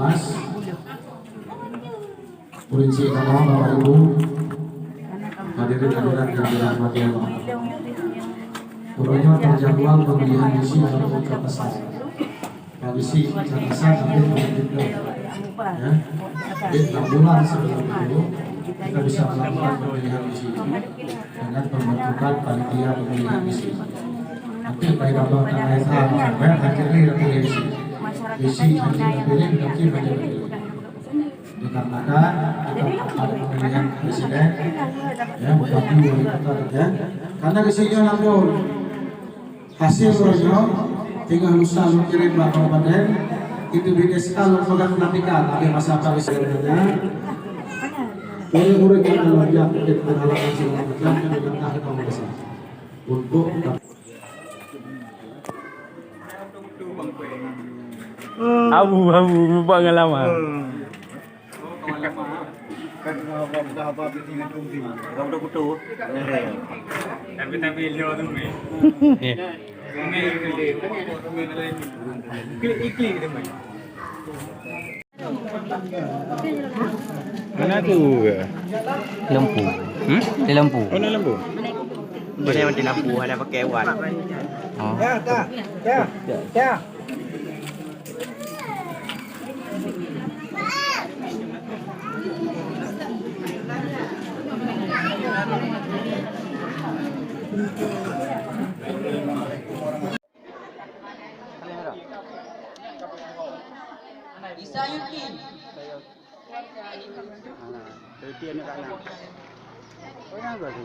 Mas. Polisi kamu Bapak Ibu. Hadirin hadirat yang dirahmati Allah. Pokoknya terjadwal pembelian misi untuk Cakasan. Misi Cakasan nanti begitu. Ya, di 6 bulan sebelum itu kita bisa melakukan pemilihan misi dengan pembentukan panitia pemilihan misi. Nanti baik abang dan ayah sampai hadirnya pilih misi yang kita pilih nanti banyak pilih. Dikarenakan kita akan pemilihan presiden, ya bupati wali kota ya. Karena isinya namun hasil rojo tinggal lusa lu kirim ke kabupaten itu beda sekali program pelantikan ada masa kali sebenarnya. Jadi murid kita lonjak kita berhalangan segala macam yang dengan kita merasa untuk abu pengalaman. Kan apa dengan kunci. Kamu udah kutu. Tapi lihat tu ni. Ikli gitu mai. Mana tu? Lempu. Di lempu. Oh, ni lembu. Boleh mati lampu ada pakai wan. Oh. Ya. Isa Yuki. Itu ni kat nak. Oh nak apa tu?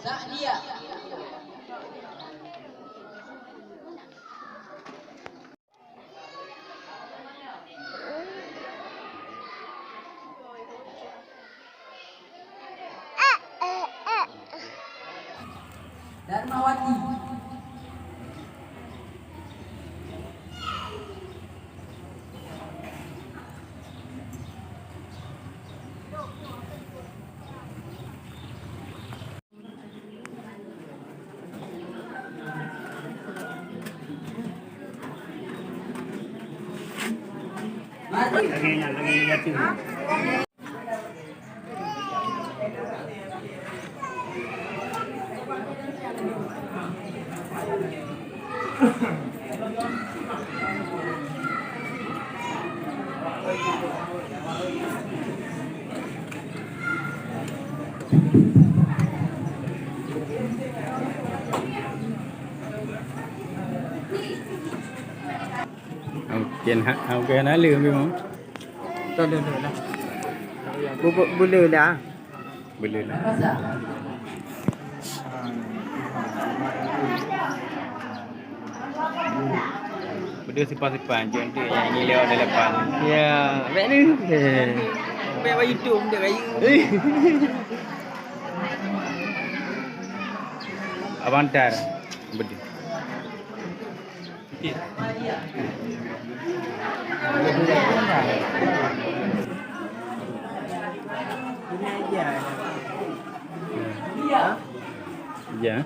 Zahdia. Darmawati. Lagi jatuh. Okey, nak leh memang. Tak ada lah. Boleh dah. Boleh lah. Berdua sipan-sipan contoh yang ini lewat dalam depan. Ya, baik ni. Baik buat YouTube dia raya. Abang hantar. Berdua. Okey. Ya.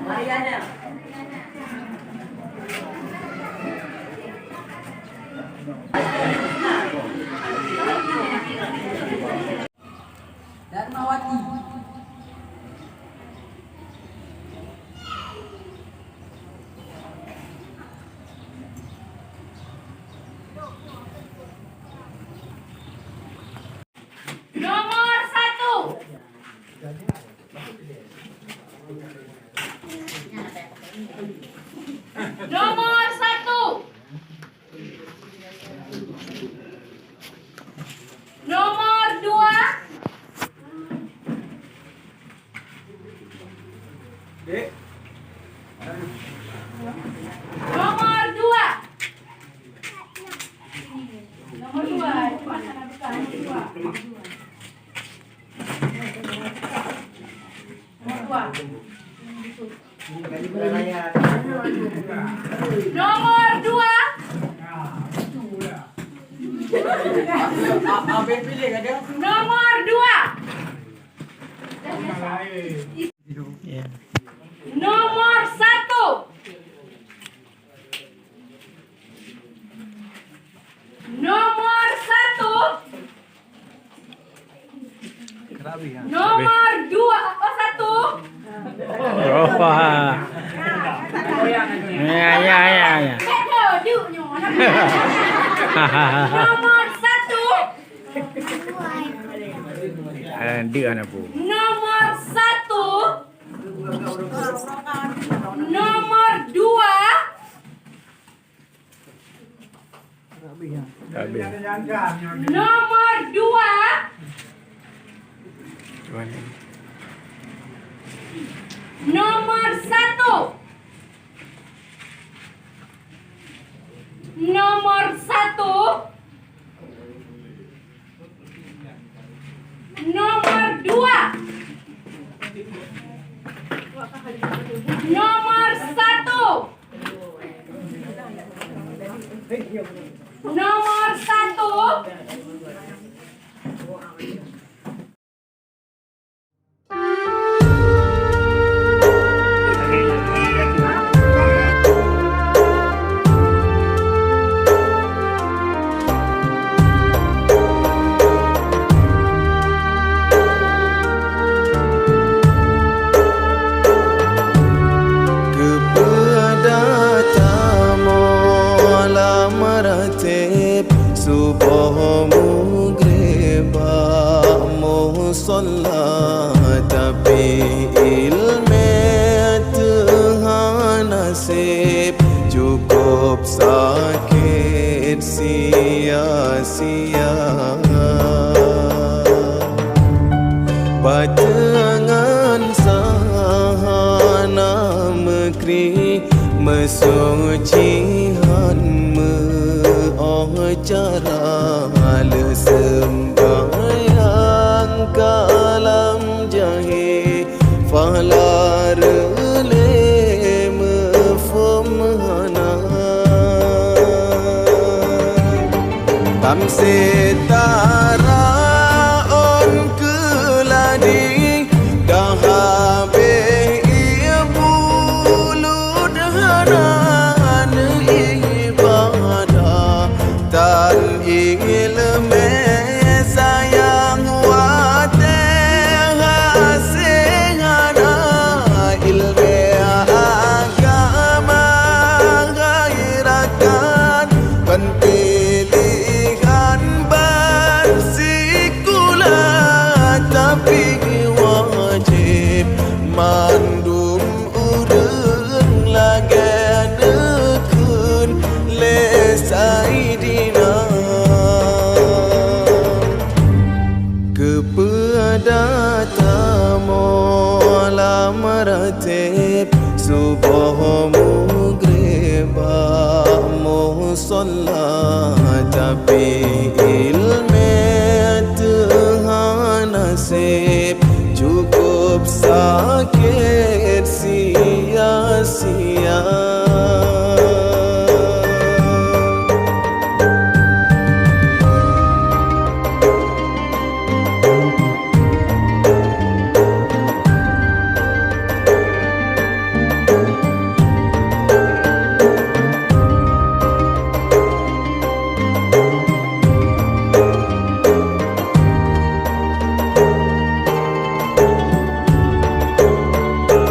Mariana. Darmawati. Nomor 1. Nomor 1. Nomor 2. Nomor 2. Nomor 2. Cepat sana buka. Nomor 2. Nomor 2. Nomor 2. Nomor 1. Nomor 1. Nomor 2. Oh, 1. Berapa? Ya. Nomor 1. Dia anak bu. Nomor 1. Nomor 2. Habis. Nomor 2. Nomor 1. Nomor 1. Nomor 2. Nomor 1. Nomor 1. Kepada tamu alam meratib subuh mugreba musalla tapi ilmu Tuhan nasib cukup sakit sia-sia patengan sahana mekri mesucihan cara lesembayang kalam jahe falar le mefumhana tam setara on keladi dahabe ibu ludhanan ibadah tan ilme sayang wate hasehana ilme agama gairakan penpilihan bersikulah tapi wajib mandum urang lagan dekun lesaidina kepada tamu alam meratib subuh mugreba musalla tapi ilmu Tuhan nasib cukup sakit